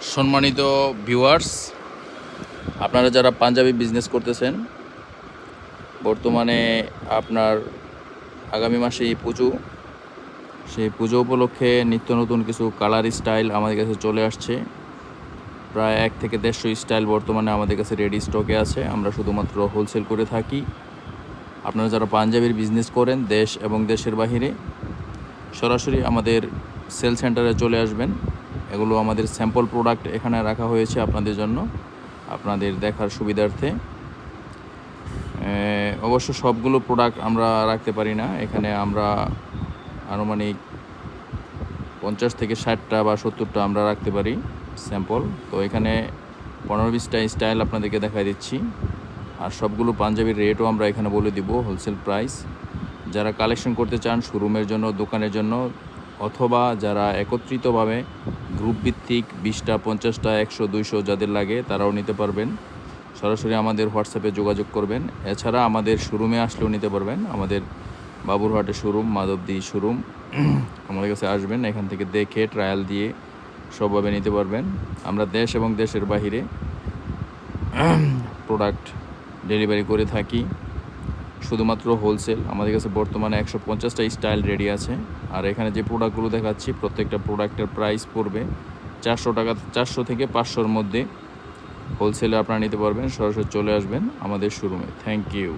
সম্মানিত ভিউয়ার্স, আপনারা যারা পাঞ্জাবি বিজনেস করতেছেন, বর্তমানে আপনার আগামী মাসে পুজো, সেই পুজো উপলক্ষে নিত্য নতুন কিছু কালার স্টাইল আমাদের কাছে চলে আসছে। প্রায় 1 থেকে 150 স্টাইল বর্তমানে আমাদের কাছে রেডি স্টকে আছে। আমরা শুধুমাত্র হোলসেল করে থাকি। আপনারা যারা পাঞ্জাবির বিজনেস করেন দেশ এবং দেশের বাহিরে, সরাসরি আমাদের সেল সেন্টারে চলে আসবেন। এগুলো আমাদের স্যাম্পল প্রোডাক্ট এখানে রাখা হয়েছে আপনাদের জন্য, আপনাদের দেখার সুবিধার্থে। অবশ্য সবগুলো প্রোডাক্ট আমরা রাখতে পারি না। এখানে আমরা আনুমানিক 50 থেকে 60টা বা 70টা আমরা রাখতে পারি স্যাম্পল। তো এখানে 15-20টা স্টাইল আপনাদেরকে দেখাই দিচ্ছি। আর সবগুলো পাঞ্জাবির রেটও আমরা এখানে বলে দিব, হোলসেল প্রাইস। যারা কালেকশন করতে চান শোরুমের জন্য, দোকানের জন্য, অথবা যারা একত্রিতভাবে গ্রুপ ভিত্তিক 20টা, 50টা, 100, 200 যাদের লাগে তারাও নিতে পারবেন। সরাসরি আমাদের হোয়াটসঅ্যাপে যোগাযোগ করবেন। এছাড়া আমাদের শোরুমে আসলেও নিতে পারবেন। আমাদের বাবুরহাটের শোরুম, মাধবদী শোরুম, আমাদের কাছে আসবেন। এখান থেকে দেখে ট্রায়াল দিয়ে সবভাবে নিতে পারবেন। আমরা দেশ এবং দেশের বাহিরে প্রোডাক্ট ডেলিভারি করে থাকি, শুধুমাত্র হোলসেল। আমাদের কাছে বর্তমানে 150টা স্টাইল রেডি আছে। আর এখানে যে প্রোডাক্টগুলো দেখাচ্ছি, প্রত্যেকটা প্রোডাক্টের প্রাইস পড়বে 400 টাকা, 400 থেকে 500-র মধ্যে। হোলসেলে আপনারা নিতে পারবেন। সরাসরি চলে আসবেন আমাদের শোরুমে। Thank you.